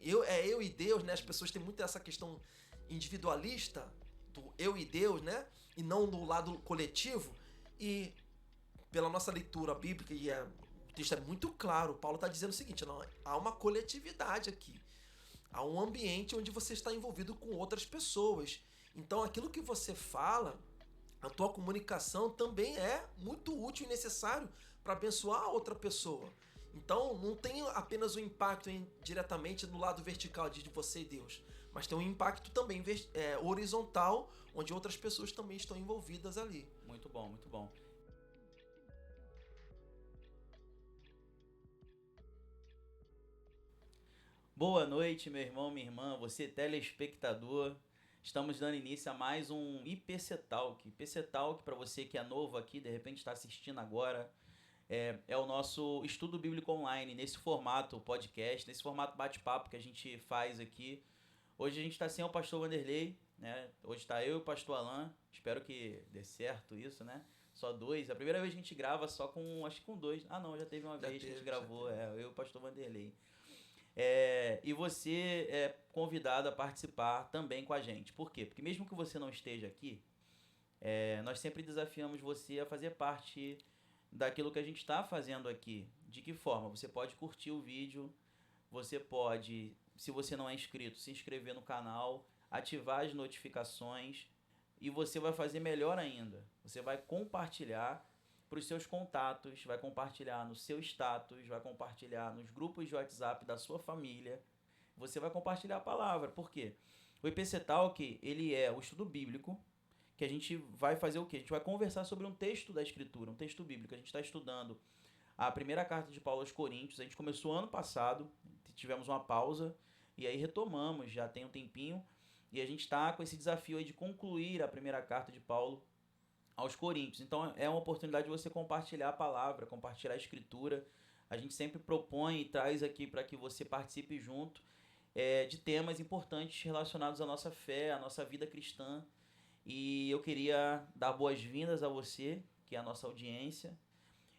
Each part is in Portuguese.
eu e Deus, né? As pessoas têm muito essa questão individualista do eu e Deus, né? E não do lado coletivo. E pela nossa leitura bíblica, o texto é muito claro, Paulo está dizendo o seguinte: não, há uma coletividade aqui. Há um ambiente onde você está envolvido com outras pessoas. Então aquilo que você fala, a tua comunicação também é muito útil e necessário para abençoar a outra pessoa. Então não tem apenas o impacto diretamente no lado vertical de você e Deus, mas tem um impacto também horizontal, onde outras pessoas também estão envolvidas ali. Muito bom, muito bom. Boa noite, meu irmão, minha irmã, você telespectador. Estamos dando início a mais um IPC Talk. IPC Talk, para você que é novo aqui, de repente está assistindo agora, é o nosso estudo bíblico online, nesse formato podcast, nesse formato bate-papo que a gente faz aqui. Hoje a gente está sem o pastor Vanderlei, né? Hoje está eu e o pastor Alan. Espero que dê certo isso, né? Só dois. A primeira vez a gente grava só com, acho que com dois. Ah, não, já teve uma vez que a gente gravou, eu e o pastor Vanderlei. E você é convidado a participar também com a gente. Por quê? Porque mesmo que você não esteja aqui, nós sempre desafiamos você a fazer parte daquilo que a gente está fazendo aqui. De que forma? Você pode curtir o vídeo, você pode, se você não é inscrito, se inscrever no canal, ativar as notificações e você vai fazer melhor ainda. Você vai compartilhar para os seus contatos, vai compartilhar no seu status, vai compartilhar nos grupos de WhatsApp da sua família. Você vai compartilhar a palavra. Por quê? O IPC Talk, ele é o estudo bíblico, que a gente vai fazer o quê? A gente vai conversar sobre um texto da Escritura, um texto bíblico. A gente está estudando a primeira carta de Paulo aos Coríntios. A gente começou ano passado, tivemos uma pausa, e aí retomamos, já tem um tempinho, e a gente está com esse desafio aí de concluir a primeira carta de Paulo aos Coríntios. Então é uma oportunidade de você compartilhar a palavra, compartilhar a escritura. A gente sempre propõe e traz aqui para que você participe junto de temas importantes relacionados à nossa fé, à nossa vida cristã. E eu queria dar boas-vindas a você, que é a nossa audiência,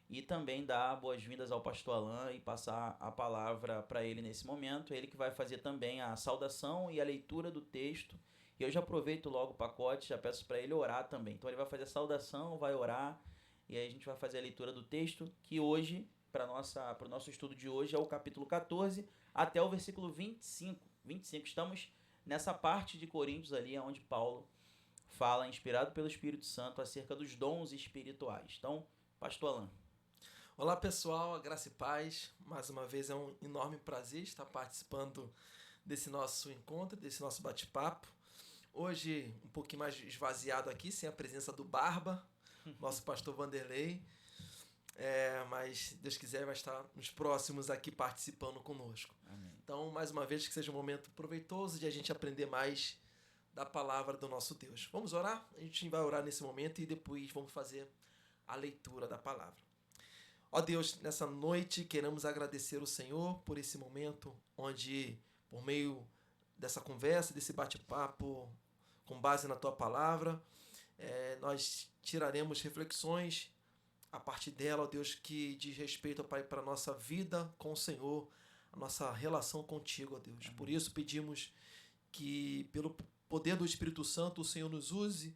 e também dar boas-vindas ao pastor Alan e passar a palavra para ele nesse momento. Ele que vai fazer também a saudação e a leitura do texto. E eu já aproveito logo o pacote, já peço para ele orar também. Então ele vai fazer a saudação, vai orar, e aí a gente vai fazer a leitura do texto, que hoje, para o nosso estudo de hoje, é o capítulo 14 até o versículo 25. Estamos nessa parte de Coríntios ali, onde Paulo fala, inspirado pelo Espírito Santo, acerca dos dons espirituais. Então, pastor Alan. Olá pessoal, a graça e paz. Mais uma vez é um enorme prazer estar participando desse nosso encontro, desse nosso bate-papo. Hoje um pouquinho mais esvaziado aqui, sem a presença do Barba, nosso pastor Vanderlei. Mas se Deus quiser vai estar nos próximos aqui participando conosco. Amém. Então, mais uma vez, que seja um momento proveitoso de a gente aprender mais da palavra do nosso Deus. Vamos orar? A gente vai orar nesse momento e depois vamos fazer a leitura da palavra. Ó Deus, nessa noite queremos agradecer o Senhor por esse momento onde, por meio dessa conversa, desse bate-papo, com base na Tua palavra, nós tiraremos reflexões a partir dela, ó Deus, que diz respeito, ó Pai, para a nossa vida com o Senhor, a nossa relação contigo, ó Deus. Por isso pedimos que, pelo poder do Espírito Santo, o Senhor nos use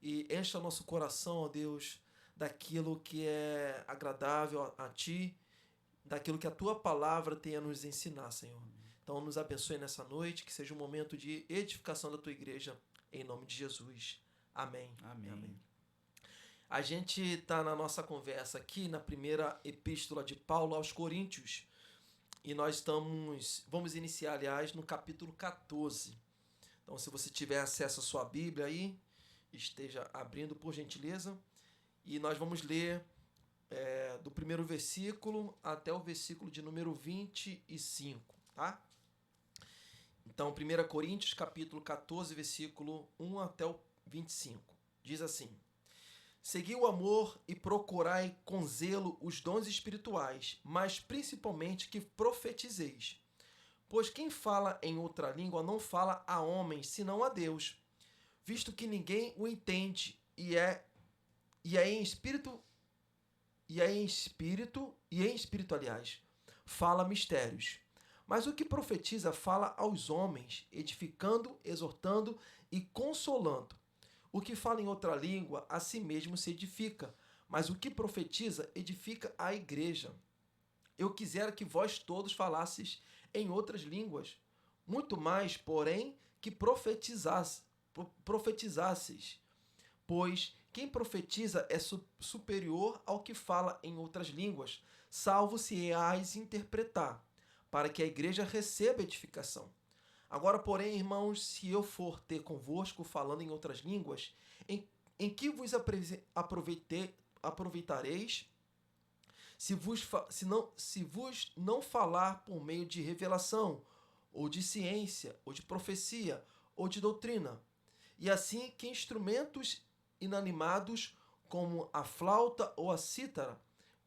e encha nosso coração, ó Deus, daquilo que é agradável a Ti, daquilo que a Tua palavra tem a nos ensinar, Senhor. Então, nos abençoe nessa noite, que seja um momento de edificação da Tua igreja, em nome de Jesus. Amém. Amém. Amém. A gente está na nossa conversa aqui, na primeira epístola de Paulo aos Coríntios, e nós vamos iniciar, aliás, no capítulo 14. Então, se você tiver acesso à sua Bíblia aí, esteja abrindo, por gentileza. E nós vamos ler do primeiro versículo até o versículo de número 25, tá? Então, 1 Coríntios, capítulo 14, versículo 1 até o 25. Diz assim: Segui o amor e procurai com zelo os dons espirituais, mas principalmente que profetizeis. Pois quem fala em outra língua não fala a homens, senão a Deus, visto que ninguém o entende, e em espírito, aliás, fala mistérios. Mas o que profetiza fala aos homens, edificando, exortando e consolando. O que fala em outra língua, a si mesmo se edifica, mas o que profetiza edifica a igreja. Eu quisera que vós todos falasseis em outras línguas, muito mais, porém, que profetizasseis, pois quem profetiza é superior ao que fala em outras línguas, salvo se as interpretar, para que a igreja receba edificação. Agora, porém, irmãos, se eu for ter convosco falando em outras línguas, em que vos aproveitareis? Se vos não falar por meio de revelação, ou de ciência, ou de profecia, ou de doutrina. E assim que instrumentos inanimados, como a flauta ou a cítara,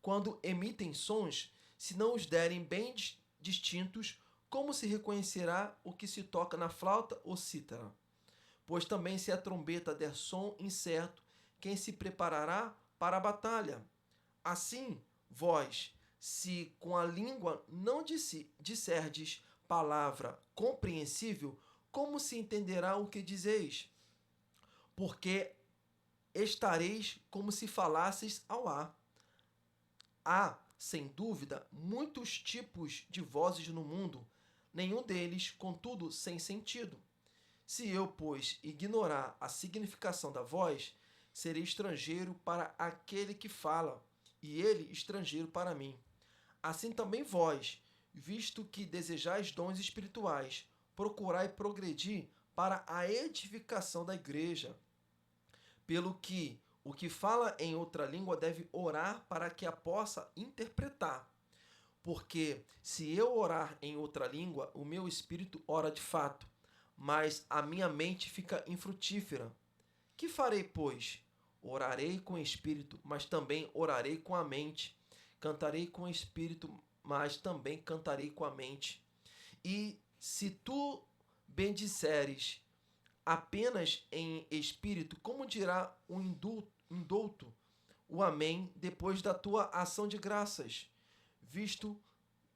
quando emitem sons, se não os derem bem distintos, como se reconhecerá o que se toca na flauta ou cítara? Pois também se a trombeta der som incerto, quem se preparará para a batalha? Assim, vós, se com a língua não disserdes palavra compreensível, como se entenderá o que dizeis? Porque estareis como se falasseis ao ar. Há, sem dúvida, muitos tipos de vozes no mundo, nenhum deles, contudo, sem sentido. Se eu, pois, ignorar a significação da voz, serei estrangeiro para aquele que fala, e ele estrangeiro para mim. Assim também vós, visto que desejais dons espirituais, procurai progredir para a edificação da igreja. Pelo que o que fala em outra língua deve orar para que a possa interpretar. Porque se eu orar em outra língua, o meu espírito ora de fato, mas a minha mente fica infrutífera. Que farei, pois? Orarei com o espírito, mas também orarei com a mente. Cantarei com o espírito, mas também cantarei com a mente. E se tu bendisseres apenas em espírito, como dirá o indulto, o amém, depois da tua ação de graças, visto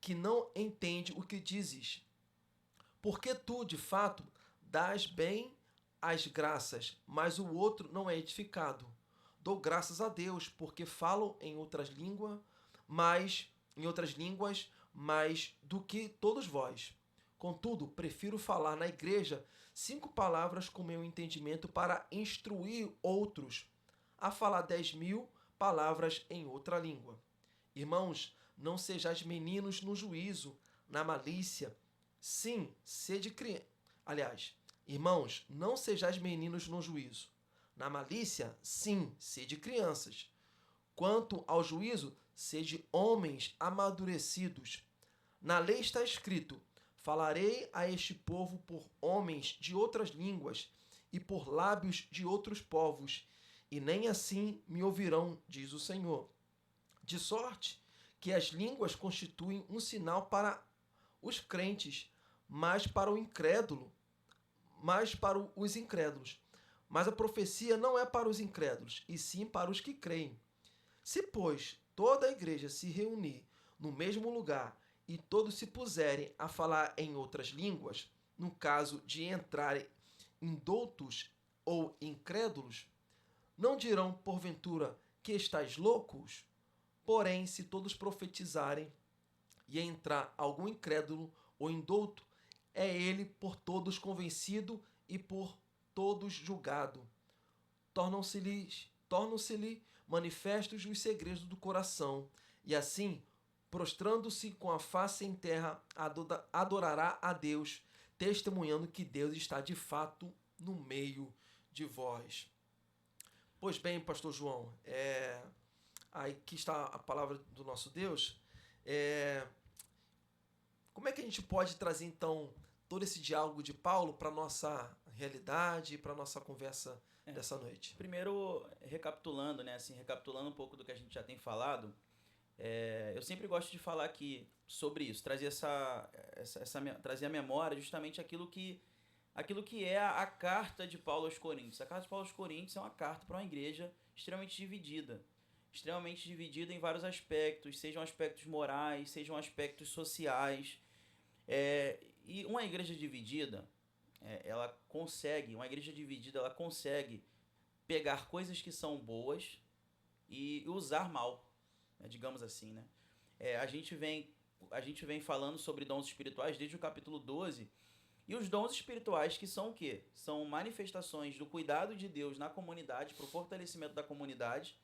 que não entende o que dizes? Porque tu, de fato, dás bem as graças, mas o outro não é edificado. Dou graças a Deus, porque falo em outras línguas, mais do que todos vós. Contudo, prefiro falar na igreja 5 palavras com meu entendimento para instruir outros, a falar 10.000 palavras em outra língua. Irmãos, não sejais meninos no juízo, na malícia. Sim, sede crianças. Aliás, irmãos, não sejais meninos no juízo. Na malícia, sim, sede crianças. Quanto ao juízo, sede homens amadurecidos. Na lei está escrito: falarei a este povo por homens de outras línguas e por lábios de outros povos, e nem assim me ouvirão, diz o Senhor. De sorte que as línguas constituem um sinal para os crentes, mas para os incrédulos. Mas a profecia não é para os incrédulos, e sim para os que creem. Se, pois, toda a igreja se reunir no mesmo lugar e todos se puserem a falar em outras línguas, no caso de entrarem indoutos ou incrédulos, não dirão, porventura, que estáis loucos? Porém, se todos profetizarem e entrar algum incrédulo ou indouto, é ele por todos convencido e por todos julgado. Tornam-se-lhe manifestos os segredos do coração, e assim, prostrando-se com a face em terra, adorará a Deus, testemunhando que Deus está de fato no meio de vós. Pois bem, pastor João, aqui está a palavra do nosso Deus. Como é que a gente pode trazer, então, todo esse diálogo de Paulo para a nossa realidade, para a nossa conversa dessa noite? Primeiro, recapitulando, né? Assim, recapitulando um pouco do que a gente já tem falado, eu sempre gosto de falar aqui sobre isso, trazer trazer à memória justamente aquilo que é a carta de Paulo aos Coríntios. A carta de Paulo aos Coríntios é uma carta para uma igreja extremamente dividida em vários aspectos, sejam aspectos morais, sejam aspectos sociais. E uma igreja dividida, uma igreja dividida, ela consegue pegar coisas que são boas e usar mal, né, digamos assim, né? A gente vem falando sobre dons espirituais desde o capítulo 12, e os dons espirituais que são o quê? São manifestações do cuidado de Deus na comunidade, para o fortalecimento da comunidade,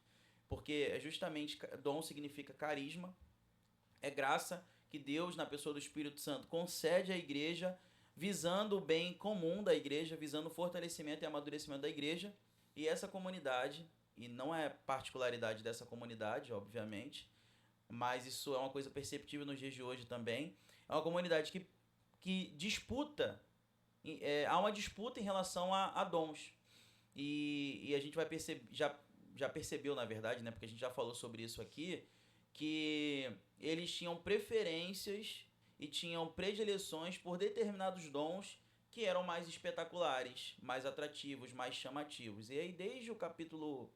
porque justamente dom significa carisma, é graça que Deus, na pessoa do Espírito Santo, concede à igreja, visando o bem comum da igreja, visando o fortalecimento e amadurecimento da igreja, e essa comunidade, e não é particularidade dessa comunidade, obviamente, mas isso é uma coisa perceptível nos dias de hoje também, é uma comunidade que disputa, há uma disputa em relação a dons, e a gente vai perceber, já percebeu, na verdade, né, porque a gente já falou sobre isso aqui, que eles tinham preferências e tinham predileções por determinados dons que eram mais espetaculares, mais atrativos, mais chamativos. E aí, desde o capítulo,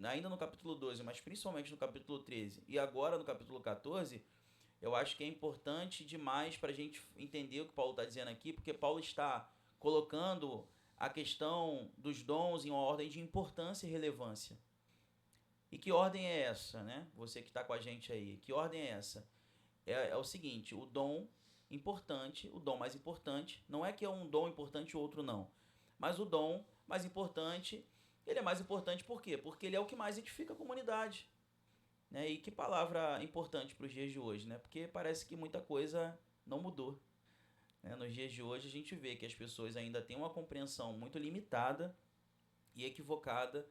ainda no capítulo 12, mas principalmente no capítulo 13 e agora no capítulo 14, eu acho que é importante demais para a gente entender o que Paulo está dizendo aqui, porque Paulo está colocando a questão dos dons em uma ordem de importância e relevância. E que ordem é essa, né? Você que está com a gente aí, que ordem é essa? É o seguinte, o dom mais importante, não é que é um dom importante e outro não, mas o dom mais importante, ele é mais importante por quê? Porque ele é o que mais edifica a comunidade. Né? E que palavra importante para os dias de hoje, né? Porque parece que muita coisa não mudou. Né? Nos dias de hoje a gente vê que as pessoas ainda têm uma compreensão muito limitada e equivocada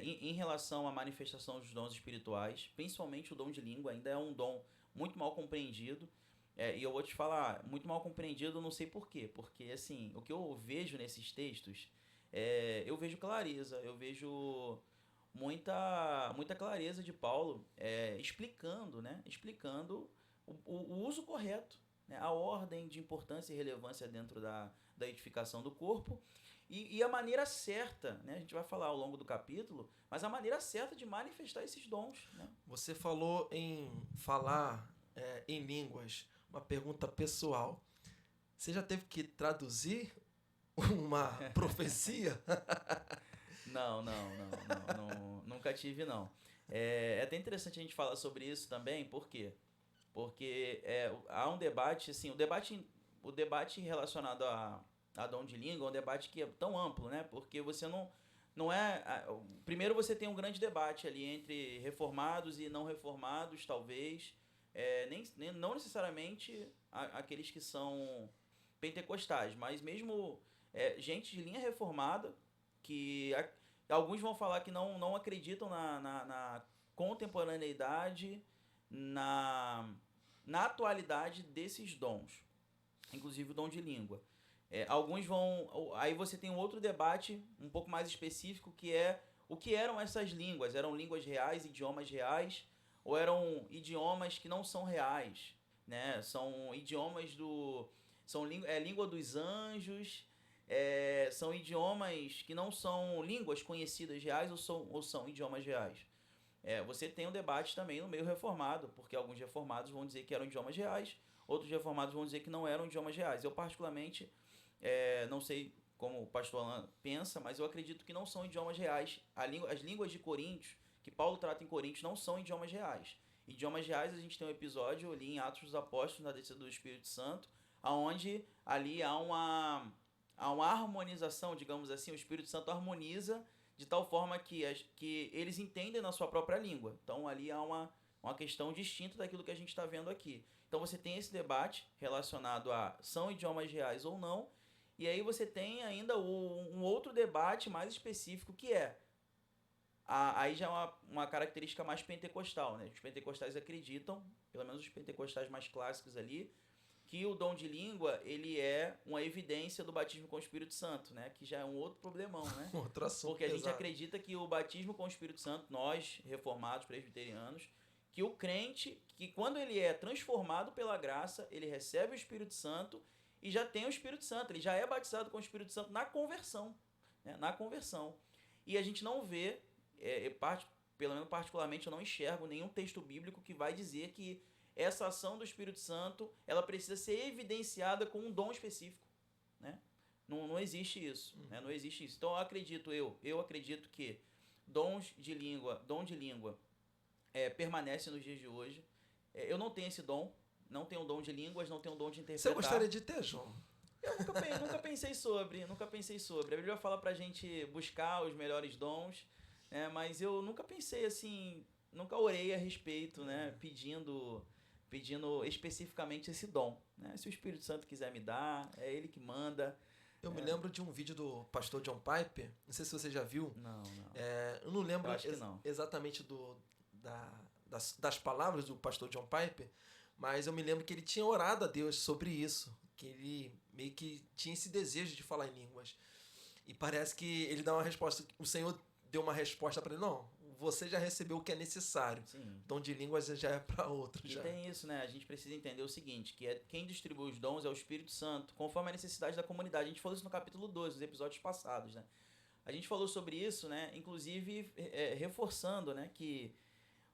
em relação à manifestação dos dons espirituais, principalmente o dom de língua, ainda é um dom muito mal compreendido. E eu vou te falar, muito mal compreendido, não sei por quê. Porque, assim, o que eu vejo nesses textos, eu vejo clareza, eu vejo muita clareza de Paulo explicando, né? Explicando o uso correto, né? A ordem de importância e relevância dentro da edificação do corpo. E a maneira certa, né? A gente vai falar ao longo do capítulo, mas a maneira certa de manifestar esses dons. Né? Você falou em falar em línguas, uma pergunta pessoal. Você já teve que traduzir uma profecia? Não, nunca tive, não. É até interessante a gente falar sobre isso também, por quê? Porque há um debate, assim, o debate relacionado a dom de língua é um debate que é tão amplo, né? Porque você não é... Primeiro você tem um grande debate ali entre reformados e não reformados, talvez. Não necessariamente aqueles que são pentecostais, mas mesmo gente de linha reformada, que alguns vão falar que não acreditam na contemporaneidade, na atualidade desses dons, inclusive o dom de língua. Alguns vão... Aí você tem um outro debate um pouco mais específico, que é o que eram essas línguas. Eram línguas reais, idiomas reais, ou eram idiomas que não são reais? Né? São idiomas língua dos anjos, são idiomas que não são línguas conhecidas reais ou são idiomas reais. Você tem um debate também no meio reformado, porque alguns reformados vão dizer que eram idiomas reais, outros reformados vão dizer que não eram idiomas reais. Eu, particularmente, não sei como o pastor Alan pensa, mas eu acredito que não são idiomas reais. As línguas de Coríntios, que Paulo trata em Coríntios, não são idiomas reais. Idiomas reais, a gente tem um episódio ali em Atos dos Apóstolos, na descida do Espírito Santo, onde ali há uma harmonização, digamos assim, o Espírito Santo harmoniza de tal forma que eles entendem na sua própria língua. Então ali há uma questão distinta daquilo que a gente está vendo aqui. Então você tem esse debate relacionado a são idiomas reais ou não, e aí você tem ainda um outro debate mais específico, que aí já é uma característica mais pentecostal, né? Os pentecostais acreditam, pelo menos os pentecostais mais clássicos ali, que o dom de língua, ele é uma evidência do batismo com o Espírito Santo, né? Que já é um outro problemão, né? Outro assunto Porque a gente pesado. acredita que o batismo com o Espírito Santo, nós, reformados, presbiterianos, que o crente, que quando ele é transformado pela graça, ele recebe o Espírito Santo e já tem o Espírito Santo, ele já é batizado com o Espírito Santo na conversão, né? Na conversão. E a gente não vê, pelo menos particularmente eu não enxergo nenhum texto bíblico que vai dizer que essa ação do Espírito Santo, ela precisa ser evidenciada com um dom específico, né? Não existe isso, né? Não existe isso. Então eu acredito que dom de língua permanece nos dias de hoje. Eu não tenho esse dom, não tenho dom de línguas, não tenho dom de interpretar. Você gostaria de ter, João? Eu nunca pensei sobre. A Bíblia fala pra gente buscar os melhores dons, né? Mas eu nunca pensei assim, nunca orei a respeito, né? Pedindo especificamente esse dom, né? Se o Espírito Santo quiser me dar, é Ele que manda. Eu me lembro de um vídeo do pastor John Piper, não sei se você já viu. Não. Eu não lembro Eu acho que não. exatamente das palavras do pastor John Piper, mas eu me lembro que ele tinha orado a Deus sobre isso, que ele meio que tinha esse desejo de falar em línguas. E parece que ele dá uma resposta, o Senhor deu uma resposta para ele, não, você já recebeu o que é necessário. Sim. Dom de línguas já é para outro. E tem isso, né? A gente precisa entender o seguinte, que quem distribui os dons é o Espírito Santo, conforme a necessidade da comunidade. A gente falou isso no capítulo 2, nos episódios passados, né? A gente falou sobre isso, né? Inclusive reforçando, né? Que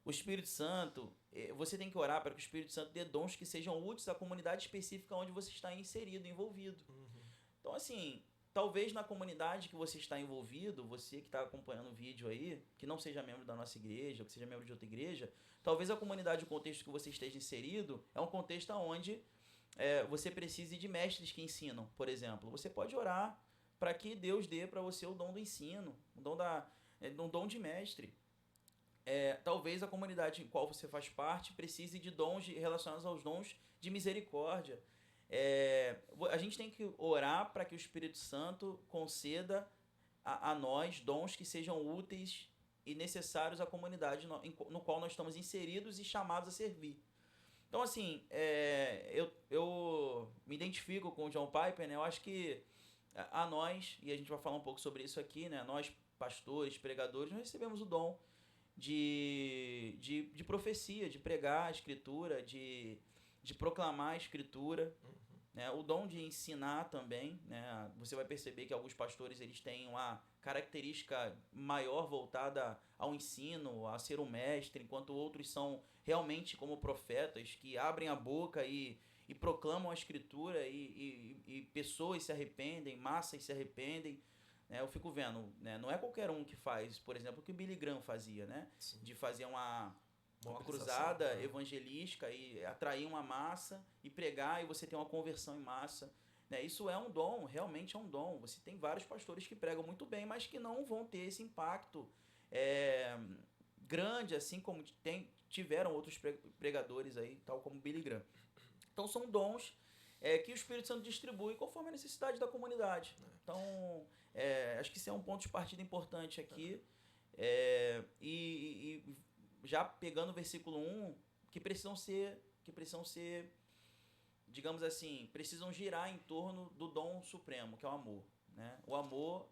o Espírito Santo, você tem que orar para que o Espírito Santo dê dons que sejam úteis à comunidade específica onde você está inserido, envolvido. Então, assim, talvez na comunidade que você está envolvido, você que está acompanhando o vídeo aí, que não seja membro da nossa igreja, ou que seja membro de outra igreja, talvez a comunidade, o contexto que você esteja inserido, é um contexto onde você precise de mestres que ensinam, por exemplo. Você pode orar para que Deus dê para você o dom do ensino, um dom de mestre. Talvez a comunidade em qual você faz parte precise de dons relacionados aos dons de misericórdia. A gente tem que orar para que o Espírito Santo conceda a nós dons que sejam úteis e necessários à comunidade no qual nós estamos inseridos e chamados a servir. Então, assim, eu me identifico com o John Piper, né? Eu acho que a nós, e a gente vai falar um pouco sobre isso aqui, né? Nós, pastores, pregadores, nós recebemos o dom de profecia, de pregar a Escritura, de proclamar a Escritura, né? O dom de ensinar também, né? Você vai perceber que alguns pastores eles têm uma característica maior voltada ao ensino, a ser um mestre, enquanto outros são realmente como profetas, que abrem a boca e proclamam a Escritura e pessoas se arrependem, massas se arrependem. Eu fico vendo, né? Não é qualquer um que faz, por exemplo, o que o Billy Graham fazia, né? Sim. De fazer uma cruzada evangelística e atrair uma massa e pregar e você ter uma conversão em massa, né? Isso é um dom, realmente é um dom. Você tem vários pastores que pregam muito bem, mas que não vão ter esse impacto grande, assim como tiveram outros pregadores aí, tal como Billy Graham. Então são dons que o Espírito Santo distribui conforme a necessidade da comunidade. Então, acho que isso é um ponto de partida importante aqui. E já pegando o versículo 1, que precisam ser, digamos assim, precisam girar em torno do dom supremo, que é o amor, né? O amor,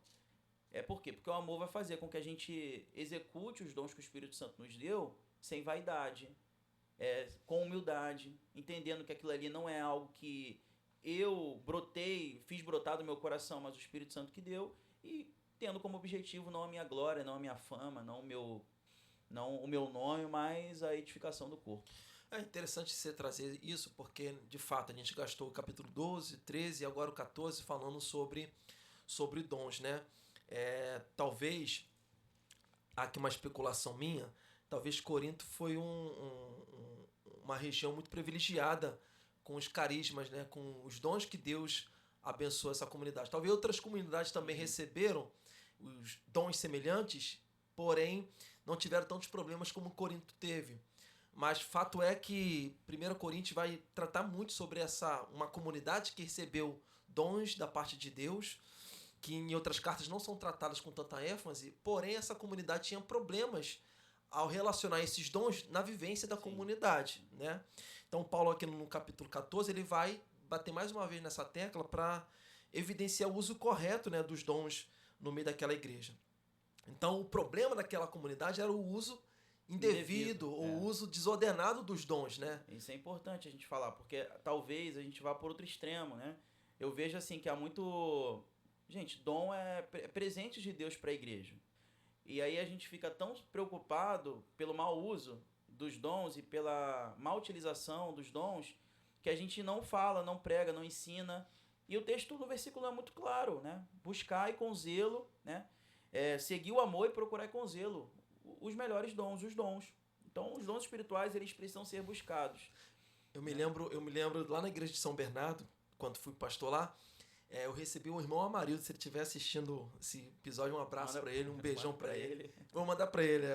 por quê? Porque o amor vai fazer com que a gente execute os dons que o Espírito Santo nos deu sem vaidade, com humildade, entendendo que aquilo ali não é algo que eu fiz brotar do meu coração, mas o Espírito Santo que deu, e tendo como objetivo não a minha glória, não a minha fama, não o meu nome, mas a edificação do corpo. É interessante você trazer isso, porque, de fato, a gente gastou o capítulo 12, 13 e agora o 14 falando sobre dons, né? Talvez, aqui uma especulação minha, talvez Corinto foi uma região muito privilegiada com os carismas, né? Com os dons que Deus abençoou essa comunidade. Talvez outras comunidades também receberam os dons semelhantes, porém não tiveram tantos problemas como Corinto teve. Mas fato é que 1 Coríntios vai tratar muito sobre uma comunidade que recebeu dons da parte de Deus, que em outras cartas não são tratadas com tanta ênfase, porém essa comunidade tinha problemas ao relacionar esses dons na vivência da comunidade, né? Então Paulo aqui no capítulo 14 ele vai bater mais uma vez nessa tecla para evidenciar o uso correto, né, dos dons no meio daquela igreja. Então o problema daquela comunidade era o uso indevido ou o uso desordenado dos dons, né? Isso é importante a gente falar, porque talvez a gente vá por outro extremo, né? Eu vejo assim que há muito... Gente, dom é presente de Deus para a igreja. E aí a gente fica tão preocupado pelo mau uso dos dons e pela má utilização dos dons que a gente não fala, não prega, não ensina. E o texto do versículo é muito claro, né? Buscai com zelo, né? Seguir o amor e procurar com zelo os melhores dons, os dons. Então, os dons espirituais, eles precisam ser buscados. Eu me lembro lá na igreja de São Bernardo, quando fui pastor lá, eu recebi o irmão Amarildo. Se ele estiver assistindo esse episódio, um abraço para ele, um beijão para ele. Vou mandar para ele.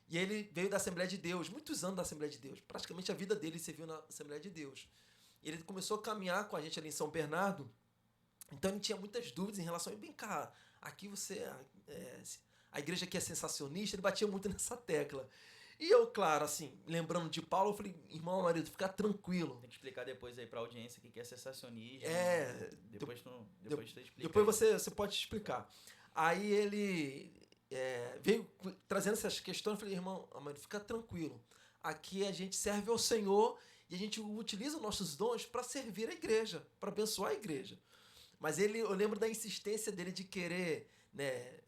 E ele veio da Assembleia de Deus, muitos anos da Assembleia de Deus. Praticamente a vida dele serviu na Assembleia de Deus. Ele começou a caminhar com a gente ali em São Bernardo, então ele tinha muitas dúvidas em relação a... Bem, cara, aqui você... a igreja aqui é sensacionista, ele batia muito nessa tecla. E eu, claro, assim, lembrando de Paulo, eu falei, irmão Amarildo, fica tranquilo. Tem que explicar depois aí pra audiência o que é sensacionismo. Depois tu explica. Depois você pode explicar. Aí ele veio trazendo essas questões, eu falei, irmão Amarildo, fica tranquilo. Aqui a gente serve ao Senhor e a gente utiliza os nossos dons para servir a igreja, para abençoar a igreja. Mas eu lembro da insistência dele de querer, né,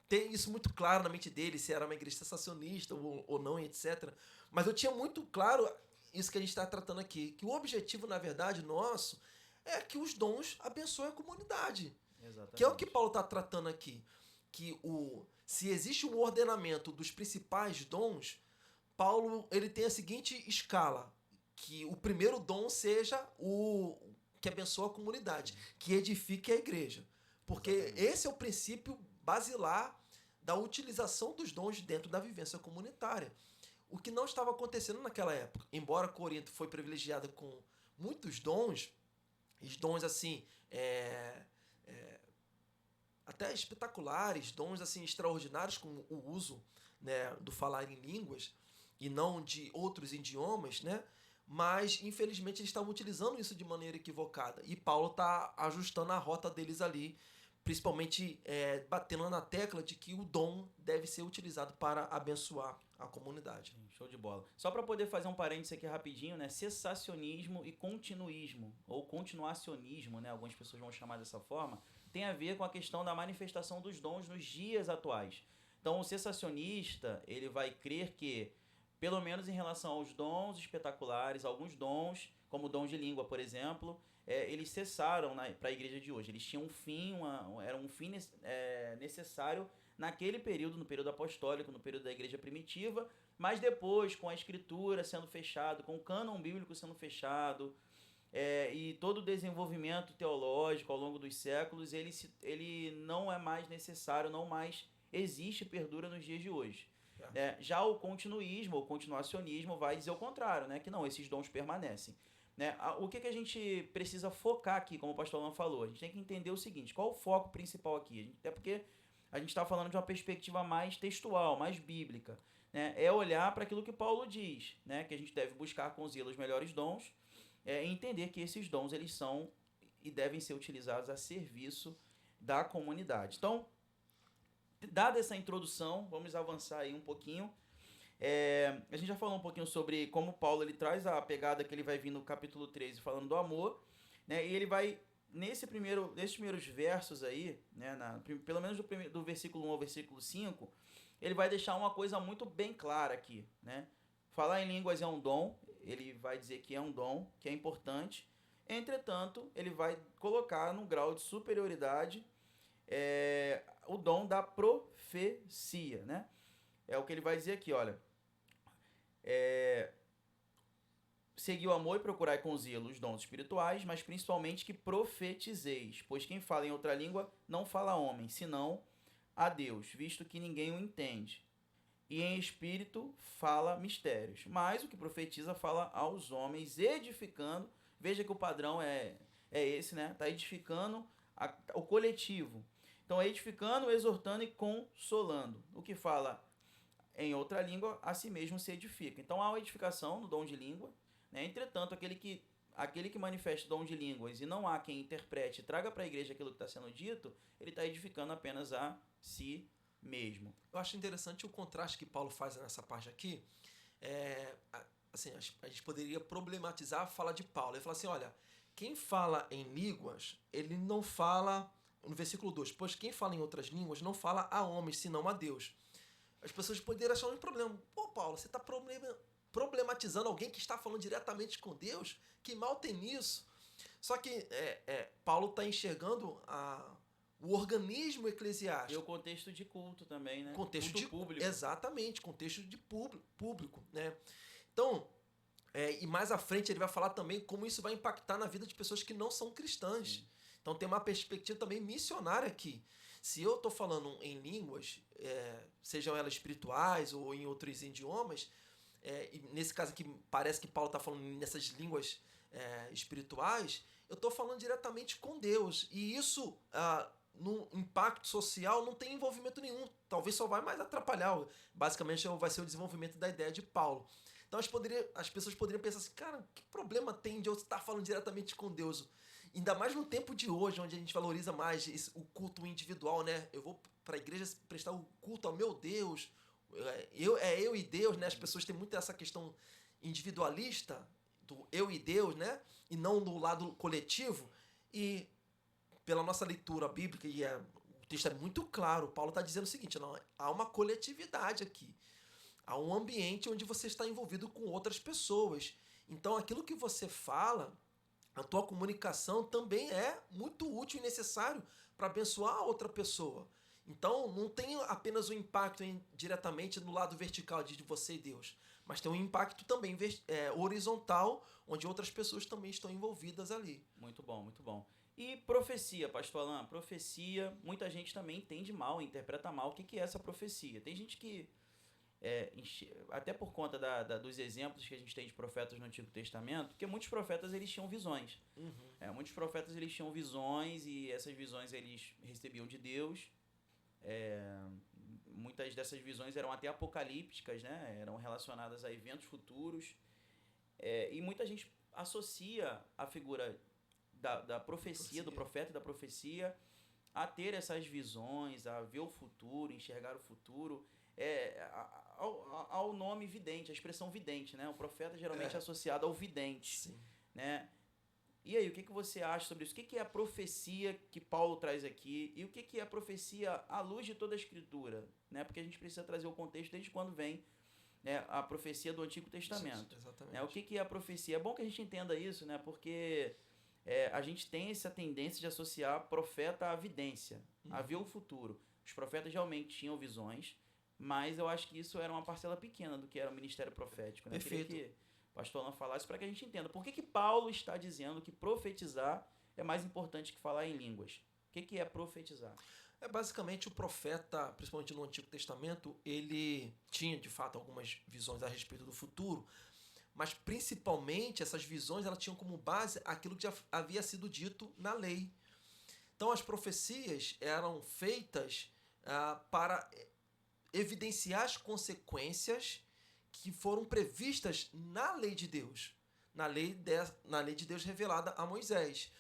ter isso muito claro na mente dele, se era uma igreja sensacionista ou não, etc. Mas eu tinha muito claro isso que a gente está tratando aqui, que o objetivo, na verdade, nosso, é que os dons abençoem a comunidade. Exatamente. Que é o que Paulo está tratando aqui. Que se existe um ordenamento dos principais dons, Paulo ele tem a seguinte escala, que o primeiro dom seja o que abençoa a comunidade, que edifique a igreja. Porque esse é o princípio basilar da utilização dos dons dentro da vivência comunitária. O que não estava acontecendo naquela época. Embora Corinto foi privilegiada com muitos dons, os dons assim, até espetaculares, dons assim extraordinários, como o uso, né, do falar em línguas e não de outros idiomas, né? Mas, infelizmente, eles estavam utilizando isso de maneira equivocada. E Paulo está ajustando a rota deles ali, principalmente batendo na tecla de que o dom deve ser utilizado para abençoar a comunidade. Show de bola. Só para poder fazer um parênteses aqui rapidinho, né? Cessacionismo e continuismo, ou continuacionismo, né? Algumas pessoas vão chamar dessa forma, tem a ver com a questão da manifestação dos dons nos dias atuais. Então, o cessacionista, ele vai crer que, pelo menos em relação aos dons espetaculares, alguns dons, como o dom de língua, por exemplo, eles cessaram para a igreja de hoje. Eles tinham um fim, era um fim necessário naquele período, no período apostólico, no período da igreja primitiva, mas depois, com a escritura sendo fechado, com o cânon bíblico sendo fechado, e todo o desenvolvimento teológico ao longo dos séculos, ele não é mais necessário, não mais existe e perdura nos dias de hoje. Já o continuismo, ou continuacionismo, vai dizer o contrário, né? Que não, esses dons permanecem. Né? O que a gente precisa focar aqui, como o pastor Alan falou? A gente tem que entender o seguinte, qual o foco principal aqui? Até porque a gente está falando de uma perspectiva mais textual, mais bíblica. Né? É olhar para aquilo que Paulo diz, né? Que a gente deve buscar com zelo os melhores dons, e entender que esses dons eles são e devem ser utilizados a serviço da comunidade. Então, dada essa introdução, vamos avançar aí um pouquinho. A gente já falou um pouquinho sobre como Paulo ele traz a pegada que ele vai vir no capítulo 13 falando do amor, né? E ele vai, nesses primeiros versos aí, né? Pelo menos do versículo 1 ao versículo 5, ele vai deixar uma coisa muito bem clara aqui, né? Falar em línguas é um dom, ele vai dizer que é um dom, que é importante. Entretanto, ele vai colocar num grau de superioridade o dom da profecia, né? É o que ele vai dizer aqui, olha. Seguir o amor e procurai com zelo os dons espirituais, mas principalmente que profetizeis, pois quem fala em outra língua não fala a homem, senão a Deus, visto que ninguém o entende. E em espírito fala mistérios, mas o que profetiza fala aos homens, edificando. Veja que o padrão é esse, né? Está edificando o coletivo. Então, edificando, exortando e consolando. O que fala em outra língua, a si mesmo se edifica. Então, há uma edificação no dom de língua, né? Entretanto, aquele que manifesta o dom de línguas e não há quem interprete e traga para a igreja aquilo que está sendo dito, ele está edificando apenas a si mesmo. Eu acho interessante o contraste que Paulo faz nessa parte aqui. Assim, a gente poderia problematizar a fala de Paulo. Ele fala assim, olha, quem fala em línguas, ele não fala... No versículo 2, pois quem fala em outras línguas não fala a homens, senão a Deus. as pessoas poderiam achar um problema. Pô, Paulo, você está problematizando alguém que está falando diretamente com Deus? Que mal tem nisso? Só que Paulo está enxergando o organismo eclesiástico. E o contexto de culto também, né? Contexto culto de público. Exatamente, contexto de público, né? Então, e mais à frente ele vai falar também como isso vai impactar na vida de pessoas que não são cristãs. Sim. Então tem uma perspectiva também missionária aqui. Se eu estou falando em línguas, sejam elas espirituais ou em outros idiomas, e nesse caso aqui parece que Paulo está falando nessas línguas espirituais, eu estou falando diretamente com Deus. E isso, no impacto social, não tem envolvimento nenhum. Talvez só vai mais atrapalhar. Basicamente vai ser o desenvolvimento da ideia de Paulo. Então as pessoas poderiam pensar assim, cara, que problema tem de eu estar falando diretamente com Deus? Ainda mais no tempo de hoje, onde a gente valoriza mais o culto individual, né? Eu vou para a igreja prestar o culto ao meu Deus, eu e Deus, né? As pessoas têm muito essa questão individualista, do eu e Deus, né? E não do lado coletivo. E pela nossa leitura bíblica, o texto é muito claro, Paulo está dizendo o seguinte, não, há uma coletividade aqui. Há um ambiente onde você está envolvido com outras pessoas. Então, aquilo que você fala, a tua comunicação também é muito útil e necessário para abençoar a outra pessoa. Então, não tem apenas o impacto diretamente no lado vertical de você e Deus, mas tem um impacto também horizontal, onde outras pessoas também estão envolvidas ali. Muito bom, muito bom. E profecia, pastor Alan, profecia, muita gente também entende mal, interpreta mal o que é essa profecia. Tem gente que, até por conta dos exemplos que a gente tem de profetas no Antigo Testamento, porque muitos profetas eles tinham visões. Uhum. Muitos profetas eles tinham visões e essas visões eles recebiam de Deus. Muitas dessas visões eram até apocalípticas, né? Eram relacionadas a eventos futuros. E muita gente associa a figura da profecia, do profeta e da profecia, a ter essas visões, a ver o futuro, enxergar o futuro, ao nome vidente, a expressão vidente, né? O profeta geralmente é associado ao vidente. Sim. Né? E aí, o que você acha sobre isso? O que é a profecia que Paulo traz aqui? E o que é a profecia à luz de toda a Escritura? Né? Porque a gente precisa trazer o contexto desde quando vem, né, a profecia do Antigo Testamento. Exatamente. Né? O que é a profecia? É bom que a gente entenda isso, né? Porque a gente tem essa tendência de associar profeta à vidência, a ver o futuro. Os profetas realmente tinham visões, mas eu acho que isso era uma parcela pequena do que era o ministério profético. Né? Perfeito. Eu queria que o pastor Alan falasse para que a gente entenda. Por que Paulo está dizendo que profetizar é mais importante que falar em línguas? O que é profetizar? Basicamente o profeta, principalmente no Antigo Testamento, ele tinha de fato algumas visões a respeito do futuro, mas principalmente essas visões elas tinham como base aquilo que já havia sido dito na lei. Então as profecias eram feitas para evidenciar as consequências que foram previstas na lei de Deus, na lei de Deus revelada a Moisés.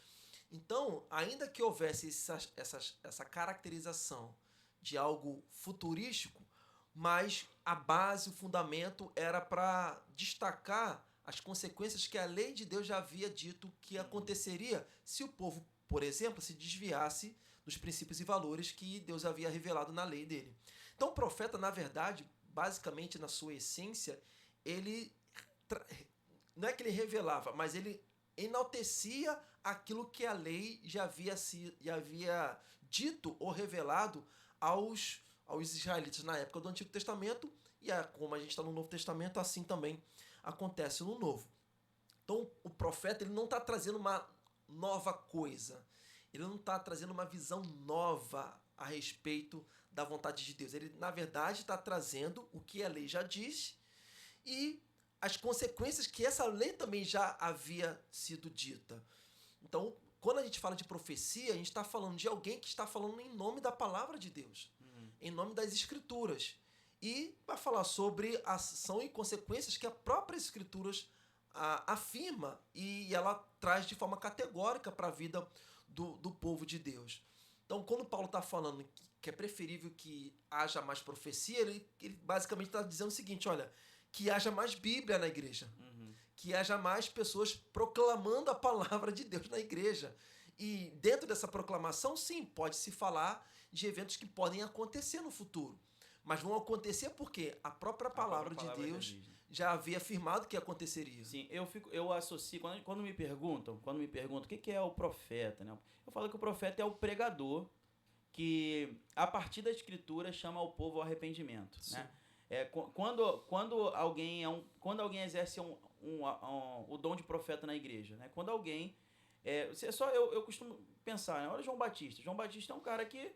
Então, ainda que houvesse essa caracterização de algo futurístico, mas a base, o fundamento era para destacar as consequências que a lei de Deus já havia dito que aconteceria se o povo, por exemplo, se desviasse dos princípios e valores que Deus havia revelado na lei dele. Então, o profeta, na verdade, basicamente na sua essência, ele não é que ele revelava, mas ele enaltecia aquilo que a lei já havia dito ou revelado aos israelitas na época do Antigo Testamento, e como a gente está no Novo Testamento, assim também acontece no Novo. Então, o profeta ele não está trazendo uma nova coisa, ele não está trazendo uma visão nova a respeito da vontade de Deus. Ele, na verdade, está trazendo o que a lei já diz e as consequências que essa lei também já havia sido dita. Então, quando a gente fala de profecia, a gente está falando de alguém que está falando em nome da palavra de Deus, em nome das Escrituras. E vai falar sobre a ação e consequências que a própria Escrituras afirma e ela traz de forma categórica para a vida do povo de Deus. Então, quando Paulo está falando que é preferível que haja mais profecia, ele basicamente está dizendo o seguinte, olha, que haja mais Bíblia na igreja, que haja mais pessoas proclamando a palavra de Deus na igreja. E dentro dessa proclamação, sim, pode-se falar de eventos que podem acontecer no futuro. Mas vão acontecer porque a própria palavra de Deus já havia afirmado que aconteceria. Sim, eu associo, quando me perguntam o que é o profeta, né? Eu falo que o profeta é o pregador que, a partir da escritura, chama o povo ao arrependimento, né? Quando alguém exerce o dom de profeta na igreja, né? Quando alguém... eu costumo pensar, né? Olha João Batista. João Batista é um cara que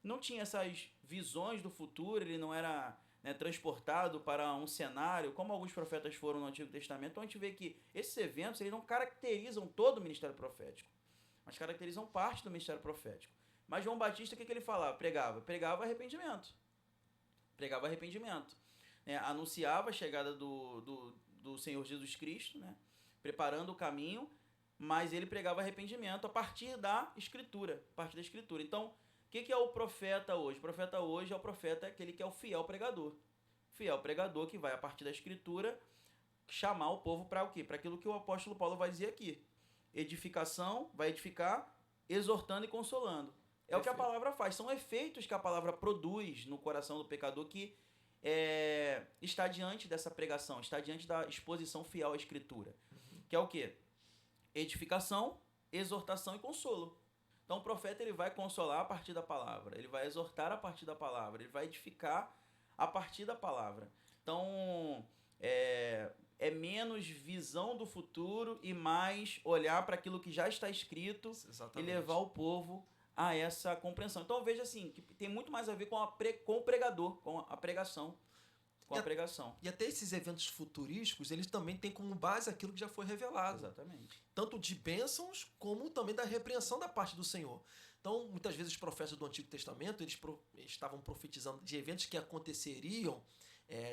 não tinha essas visões do futuro, ele não era, né, transportado para um cenário, como alguns profetas foram no Antigo Testamento. Então a gente vê que esses eventos, eles não caracterizam todo o ministério profético, mas caracterizam parte do ministério profético. Mas João Batista, o que ele falava? Pregava arrependimento. Pregava arrependimento. Né? Anunciava a chegada do Senhor Jesus Cristo, né? Preparando o caminho, mas ele pregava arrependimento a partir da Escritura. Então, o que é o profeta hoje? O profeta hoje é o profeta aquele que é o fiel pregador. Fiel pregador que vai, a partir da Escritura, chamar o povo para o quê? Para aquilo que o apóstolo Paulo vai dizer aqui. Edificação, vai edificar, exortando e consolando. É o que a palavra faz. São efeitos que a palavra produz no coração do pecador que está diante dessa pregação, está diante da exposição fiel à Escritura. Que é o quê? Edificação, exortação e consolo. Então o profeta ele vai consolar a partir da palavra, ele vai exortar a partir da palavra, ele vai edificar a partir da palavra. Então é menos visão do futuro e mais olhar para aquilo que já está escrito. Exatamente. E levar o povo a essa compreensão. Então eu vejo assim, que tem muito mais a ver com o pregador, com a pregação. Com a pregação. E até esses eventos futurísticos, eles também têm como base aquilo que já foi revelado. Exatamente. Tanto de bênçãos, como também da repreensão da parte do Senhor. Então, muitas vezes os profetas do Antigo Testamento, eles estavam profetizando de eventos que aconteceriam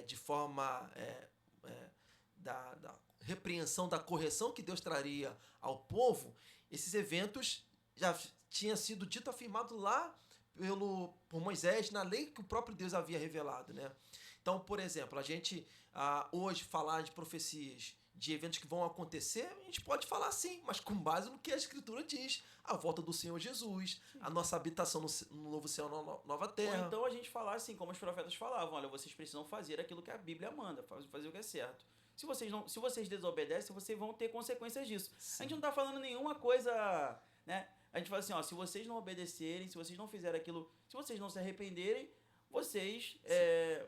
de forma da repreensão, da correção que Deus traria ao povo. Esses eventos já tinha sido dito, afirmado lá por Moisés, na lei que o próprio Deus havia revelado, né? Então, por exemplo, a gente hoje falar de profecias, de eventos que vão acontecer, a gente pode falar sim, mas com base no que a Escritura diz. A volta do Senhor Jesus, sim. A nossa habitação no novo céu, na nova terra. Ou então a gente falar assim, como os profetas falavam, olha, vocês precisam fazer aquilo que a Bíblia manda, fazer o que é certo. Se vocês desobedecem, vocês vão ter consequências disso. Sim. A gente não está falando nenhuma coisa, né? A gente fala assim, ó, se vocês não obedecerem, se vocês não fizerem aquilo, se vocês não se arrependerem, vocês...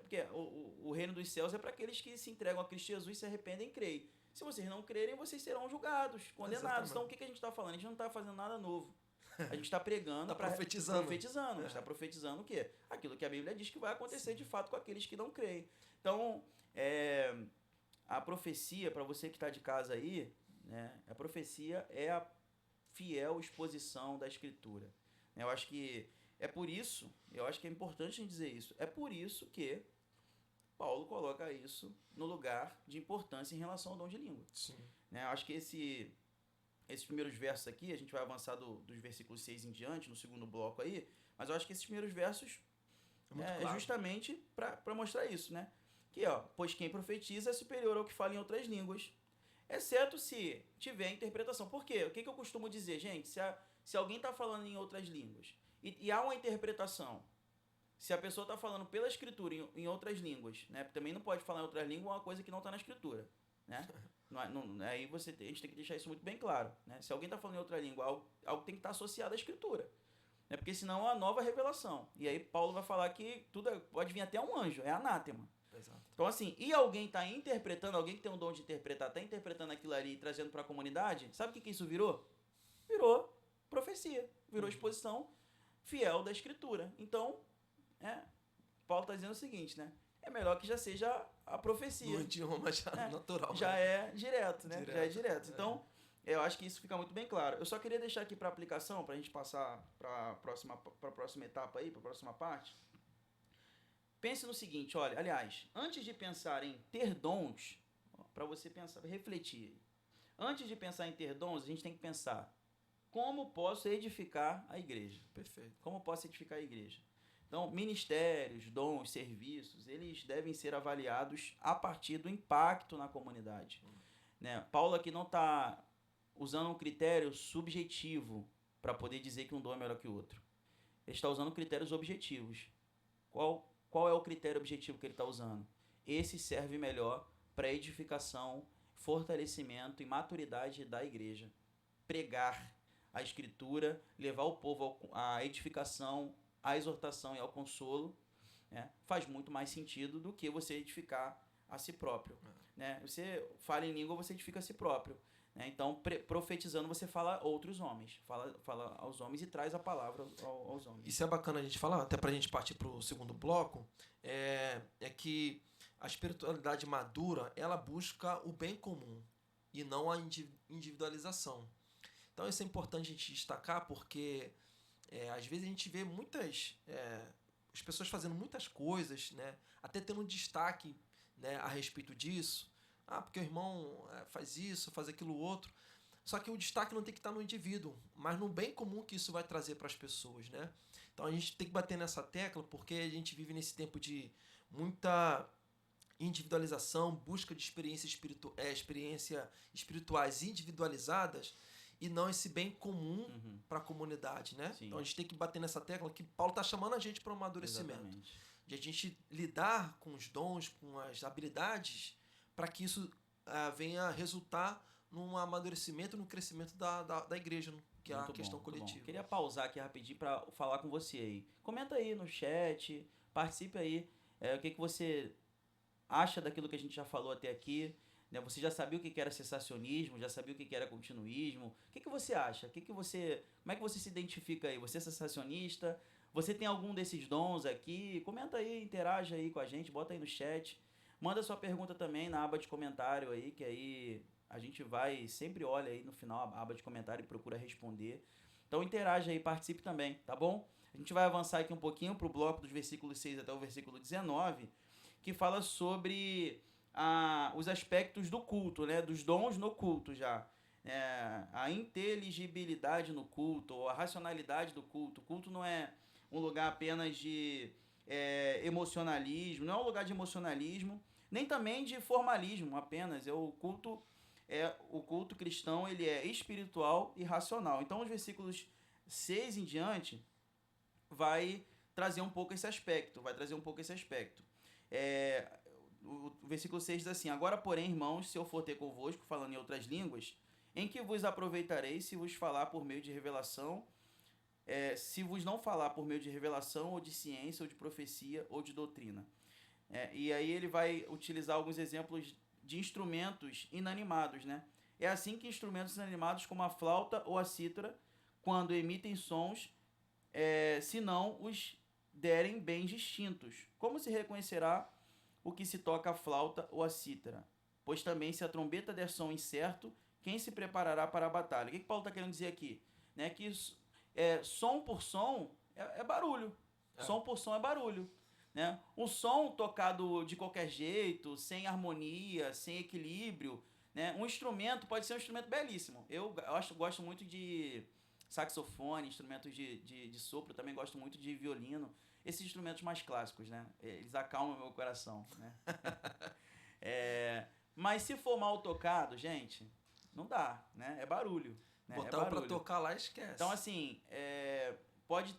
porque o reino dos céus é para aqueles que se entregam a Cristo Jesus, se arrependem e creem. Se vocês não crerem, vocês serão julgados, condenados. Exatamente. Então, o que a gente está falando? A gente não está fazendo nada novo. A gente está pregando... Está profetizando. A gente está profetizando o quê? Aquilo que a Bíblia diz que vai acontecer, sim, de fato com aqueles que não creem. Então, a profecia, para você que está de casa aí, né, a profecia é a fiel exposição da Escritura. Eu acho que eu acho que é importante a gente dizer isso. É por isso que Paulo coloca isso no lugar de importância em relação ao dom de língua. Sim. Eu acho que esses primeiros versos aqui, a gente vai avançar dos versículos 6 em diante, no segundo bloco aí, mas eu acho que esses primeiros versos é justamente para mostrar isso, né? Que, ó, pois quem profetiza é superior ao que fala em outras línguas, exceto se tiver interpretação. Por quê? O que eu costumo dizer, gente? Se alguém está falando em outras línguas e há uma interpretação, se a pessoa está falando pela Escritura em outras línguas, né? Também não pode falar em outras línguas uma coisa que não está na Escritura, né? Aí a gente tem que deixar isso muito bem claro, né? Se alguém está falando em outra língua, algo tem que estar associado à Escritura, né? Porque senão é uma nova revelação. E aí Paulo vai falar que pode vir até um anjo, é anátema. Exato. Então, assim, e alguém está interpretando, alguém que tem um dom de interpretar, está interpretando aquilo ali e trazendo para a comunidade, sabe o que isso virou? Virou profecia, virou exposição fiel da Escritura. Então, Paulo está dizendo o seguinte, né? É melhor que já seja a profecia. No idioma já natural. Já é direto, né? Já é direto. Então, eu acho que isso fica muito bem claro. Eu só queria deixar aqui para aplicação, para a gente passar para a próxima etapa aí, para a próxima parte. Pense no seguinte, olha, aliás, antes de pensar em ter dons, para você pensar, refletir. Antes de pensar em ter dons, a gente tem que pensar, como posso edificar a igreja? Perfeito. Como posso edificar a igreja? Então, ministérios, dons, serviços, eles devem ser avaliados a partir do impacto na comunidade. Né? Paulo aqui não está usando um critério subjetivo para poder dizer que um dom é melhor que o outro. Ele está usando critérios objetivos. Qual qual é o critério objetivo que ele está usando? Esse serve melhor para edificação, fortalecimento e maturidade da igreja. Pregar a escritura, levar o povo à edificação, à exortação e ao consolo, né? Faz muito mais sentido do que você edificar a si próprio. Né? Você fala em língua, você edifica a si próprio. Né? Então, profetizando, você fala a outros homens. Fala aos homens e traz a palavra aos homens. Isso é bacana a gente falar, até para a gente partir para o segundo bloco, é que a espiritualidade madura, ela busca o bem comum e não a individualização. Então, isso é importante a gente destacar, porque às vezes a gente vê as pessoas fazendo muitas coisas, né? Até tendo um destaque, né, a respeito disso. Porque o irmão faz isso, faz aquilo outro. Só que o destaque não tem que estar no indivíduo, mas no bem comum que isso vai trazer para as pessoas, né? Então a gente tem que bater nessa tecla, porque a gente vive nesse tempo de muita individualização, busca de experiências espirituais individualizadas e não esse bem comum para a comunidade, né? Sim. Então a gente tem que bater nessa tecla que Paulo está chamando a gente para um amadurecimento. Exatamente. De a gente lidar com os dons, com as habilidades, para que isso venha resultar num amadurecimento, no crescimento da igreja, que é a questão coletiva. Queria pausar aqui rapidinho para falar com você aí. Comenta aí no chat, participe aí. O que você acha daquilo que a gente já falou até aqui? Né? Você já sabia o que era cessacionismo, já sabia o que era continuismo? O que você acha? Como é que você se identifica aí? Você é cessacionista? Você tem algum desses dons aqui? Comenta aí, interaja aí com a gente, bota aí no chat. Manda sua pergunta também na aba de comentário aí, que aí a gente sempre olha aí no final a aba de comentário e procura responder. Então interaja aí, participe também, tá bom? A gente vai avançar aqui um pouquinho para o bloco dos versículos 6 até o versículo 19, que fala sobre os aspectos do culto, né? Dos dons no culto já. A inteligibilidade no culto, ou a racionalidade do culto. O culto não é um lugar apenas de emocionalismo, não é um lugar de emocionalismo, nem também de formalismo apenas. O culto cristão, ele é espiritual e racional. Então, os versículos 6 em diante vai trazer um pouco esse aspecto. O versículo 6 diz assim: agora, porém, irmãos, se eu for ter convosco, falando em outras línguas, em que vos aproveitarei se vos falar por meio de revelação, se vos não falar por meio de revelação, ou de ciência, ou de profecia, ou de doutrina. E aí ele vai utilizar alguns exemplos de instrumentos inanimados, né? É assim que instrumentos inanimados como a flauta ou a cítara, quando emitem sons, se não os derem bem distintos, como se reconhecerá o que se toca a flauta ou a cítara? Pois também, se a trombeta der som incerto, quem se preparará para a batalha? O que Paulo está querendo dizer aqui? Né? Que som por som é barulho. Som por som é barulho. Né? Um som tocado de qualquer jeito, sem harmonia, sem equilíbrio, né? Um instrumento pode ser um instrumento belíssimo. Eu gosto muito de saxofone, instrumentos de sopro, também gosto muito de violino. Esses instrumentos mais clássicos, né? Eles acalmam meu coração. Né? Mas se for mal tocado, gente, não dá, né? É barulho. Né? Botar pra tocar lá, esquece. Então, assim, pode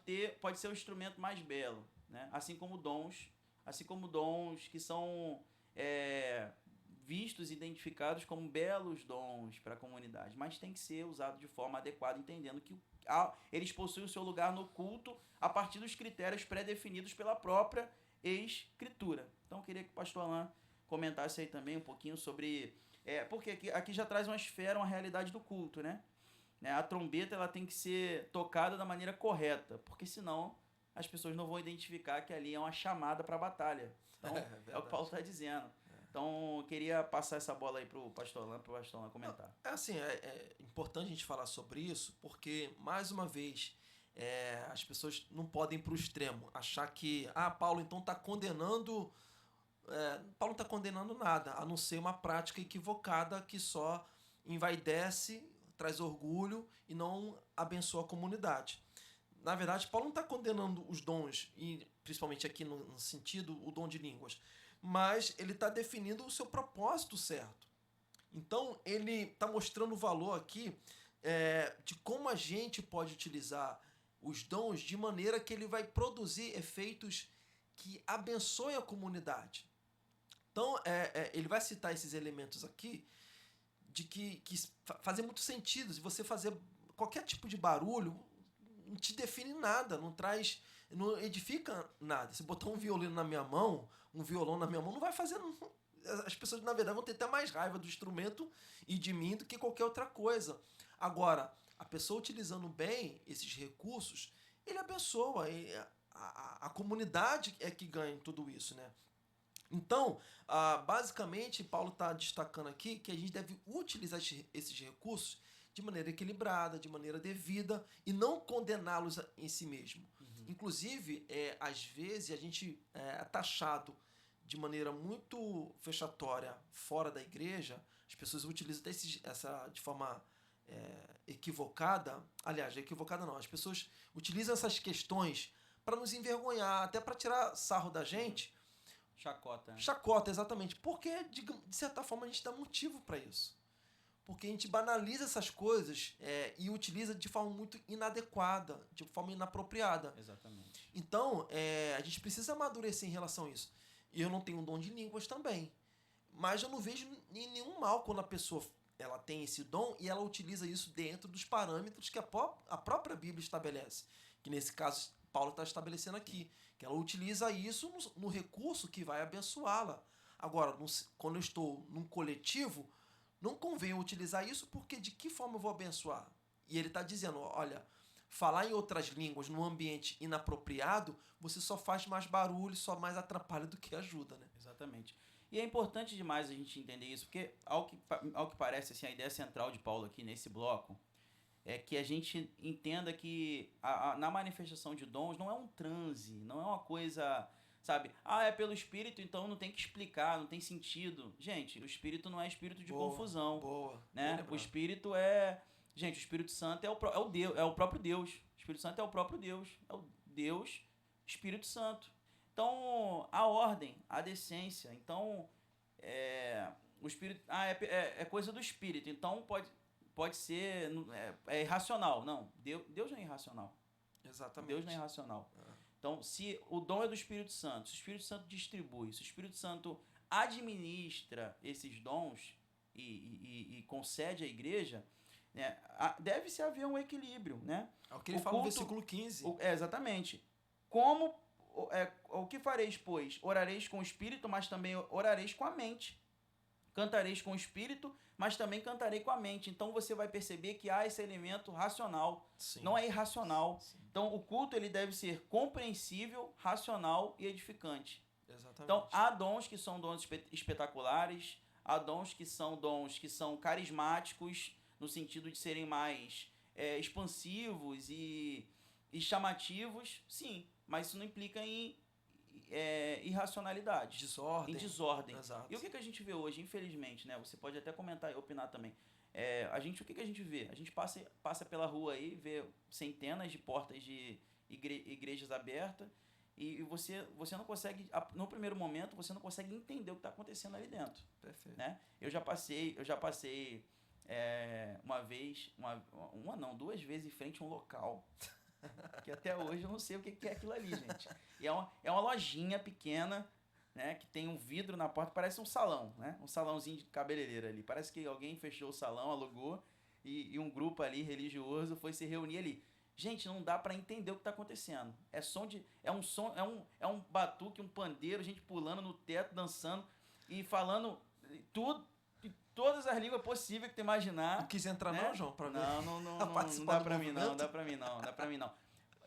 ser o instrumento mais belo, né? Assim como dons que são vistos, identificados como belos dons para a comunidade, mas tem que ser usado de forma adequada, entendendo que eles possuem o seu lugar no culto a partir dos critérios pré-definidos pela própria Escritura. Então, eu queria que o pastor Alain comentasse aí também um pouquinho sobre... porque aqui já traz uma esfera, uma realidade do culto, né? A trombeta ela tem que ser tocada da maneira correta, porque senão as pessoas não vão identificar que ali é uma chamada para a batalha. Então, é o que Paulo está dizendo. Então, eu queria passar essa bola aí para o pastor Alain comentar. É importante a gente falar sobre isso, porque, mais uma vez, as pessoas não podem ir para o extremo, achar que, Paulo então está condenando... Paulo não está condenando nada, a não ser uma prática equivocada que só envaidece, traz orgulho e não abençoa a comunidade. Na verdade, Paulo não está condenando os dons, e principalmente aqui no sentido, o dom de línguas, mas ele está definindo o seu propósito certo. Então, ele está mostrando o valor aqui de como a gente pode utilizar os dons de maneira que ele vai produzir efeitos que abençoem a comunidade. Então, ele vai citar esses elementos aqui de que fazem muito sentido. Se você fazer qualquer tipo de barulho, não te define nada, não edifica nada. Se botar um violão na minha mão, não vai fazer... As pessoas, na verdade, vão ter até mais raiva do instrumento e de mim do que qualquer outra coisa. Agora, a pessoa utilizando bem esses recursos, ele abençoa. A comunidade é que ganha em tudo isso, né? Então, basicamente, Paulo está destacando aqui que a gente deve utilizar esses recursos de maneira equilibrada, de maneira devida e não condená-los em si mesmo. Uhum. Inclusive, às vezes, a gente é taxado de maneira muito fechatória fora da igreja, as pessoas utilizam essa de forma equivocada. Aliás, equivocada não, as pessoas utilizam essas questões para nos envergonhar, até para tirar sarro da gente. Chacota. Né? Chacota, exatamente. Porque, de certa forma, a gente dá motivo para isso. Porque a gente banaliza essas coisas e utiliza de forma muito inadequada, de forma inapropriada. Exatamente. Então, a gente precisa amadurecer em relação a isso. Eu não tenho um dom de línguas também. Mas eu não vejo nenhum mal quando a pessoa ela tem esse dom e ela utiliza isso dentro dos parâmetros que a própria Bíblia estabelece. Que nesse caso, Paulo está estabelecendo aqui. Que ela utiliza isso no recurso que vai abençoá-la. Agora, quando eu estou num coletivo, não convém eu utilizar isso porque de que forma eu vou abençoar? E ele está dizendo, olha, falar em outras línguas num ambiente inapropriado, você só faz mais barulho, só mais atrapalha do que ajuda, né? Exatamente. E é importante demais a gente entender isso, porque ao que parece, assim, a ideia central de Paulo aqui nesse bloco é que a gente entenda que na manifestação de dons não é um transe, não é uma coisa, sabe? É pelo Espírito, então não tem que explicar, não tem sentido. Gente, o Espírito não é espírito de confusão. Boa. Né? O Espírito é... Gente, o Espírito Santo é o próprio Deus. O Espírito Santo é o próprio Deus. É o Deus Espírito Santo. Então, a ordem, a decência. Então, o Espírito... é coisa do Espírito. Então, pode ser... É irracional. Não, Deus não é irracional. Exatamente. Deus não é irracional. Então, se o dom é do Espírito Santo, se o Espírito Santo distribui, se o Espírito Santo administra esses dons e concede à igreja, né, deve-se haver um equilíbrio. Né? É o que ele fala no versículo 15. Exatamente. Como... o que fareis, pois? Orareis com o Espírito, mas também orareis com a mente. Cantareis com o Espírito, mas também cantarei com a mente. Então você vai perceber que há esse elemento racional. Sim. Não é irracional. Sim. Então o culto ele deve ser compreensível, racional e edificante. Exatamente. Então há dons que são dons espetaculares, há dons que são carismáticos, no sentido de serem mais expansivos e chamativos, sim. Mas isso não implica em irracionalidade. Desordem. Em desordem. Exato. E o que a gente vê hoje, infelizmente, né? Você pode até comentar e opinar também. O que a gente vê? A gente passa pela rua aí, vê centenas de portas de igrejas abertas e você não consegue, no primeiro momento, você não consegue entender o que está acontecendo ali dentro. Perfeito. Né? Eu já passei uma vez, duas vezes em frente a um local... que até hoje eu não sei o que é aquilo ali, gente. E é uma lojinha pequena, né, que tem um vidro na porta, parece um salão, né? Um salãozinho de cabeleireiro ali. Parece que alguém fechou o salão, alugou, e um grupo ali religioso foi se reunir ali. Gente, não dá para entender o que está acontecendo. É um batuque, um pandeiro, gente pulando no teto, dançando e falando tudo. Todas as línguas possíveis que tu imaginar. Não quis entrar, né? Não, João? Pra não dá pra mim não, dá pra mim não.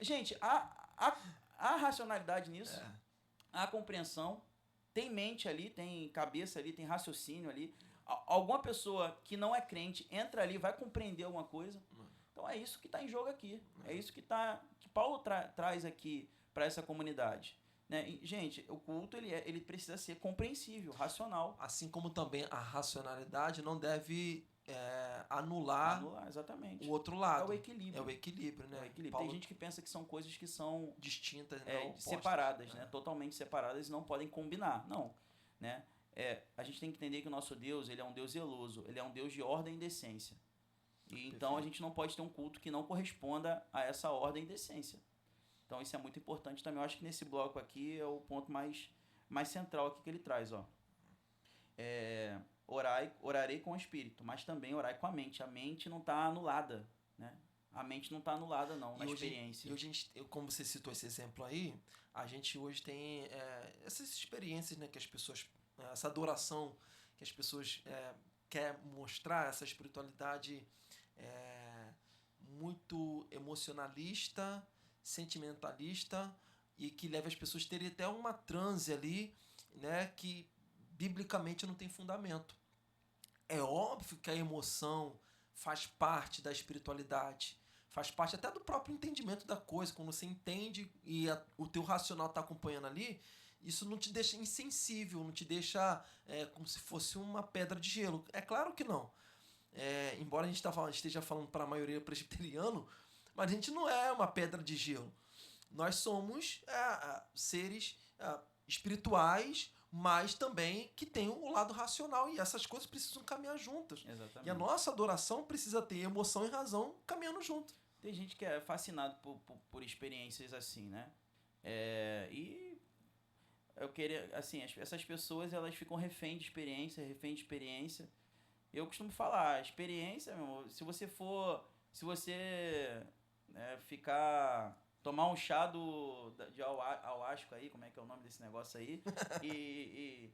Gente, há racionalidade nisso, há compreensão, tem mente ali, tem cabeça ali, tem raciocínio ali. Alguma pessoa que não é crente entra ali, vai compreender alguma coisa. Então é isso que está em jogo aqui. É isso que Paulo traz aqui para essa comunidade. Né? E, gente, o culto ele precisa ser compreensível, racional. Assim como também a racionalidade não deve anular exatamente. o outro lado. É o equilíbrio. É o equilíbrio, né? É o equilíbrio. Paulo... Tem gente que pensa que são coisas que são distintas, né? Separadas, né? Totalmente separadas e não podem combinar. Não. Né? A gente tem que entender que o nosso Deus ele é um Deus zeloso, ele é um Deus de ordem e decência. E então a gente não pode ter um culto que não corresponda a essa ordem e decência. Então isso é muito importante também. Eu acho que nesse bloco aqui é o ponto mais central aqui que ele traz, ó. Orarei com o espírito, mas também orai com a mente. A mente não está anulada, né? A mente não está anulada, não, na experiência. E hoje, como você citou esse exemplo aí, a gente hoje tem essas experiências, né, que as pessoas, essa adoração que as pessoas quer mostrar, essa espiritualidade muito emocionalista, sentimentalista, e que leva as pessoas a terem até uma transe ali, né, que biblicamente não tem fundamento. É óbvio que a emoção faz parte da espiritualidade, faz parte até do próprio entendimento da coisa. Quando você entende e o teu racional está acompanhando ali, isso não te deixa insensível, não te deixa como se fosse uma pedra de gelo. É claro que não. Embora a gente esteja falando para a maioria presbiteriano, mas a gente não é uma pedra de gelo. Nós somos seres espirituais, mas também que tem o lado racional, e essas coisas precisam caminhar juntas. Exatamente. E a nossa adoração precisa ter emoção e razão caminhando junto. Tem gente que é fascinado por experiências assim, né? E eu queria, assim, essas pessoas, elas ficam refém de experiência. Eu costumo falar, experiência, meu amor, se você tomar um chá de ayahuasca aí, como é que é o nome desse negócio aí, e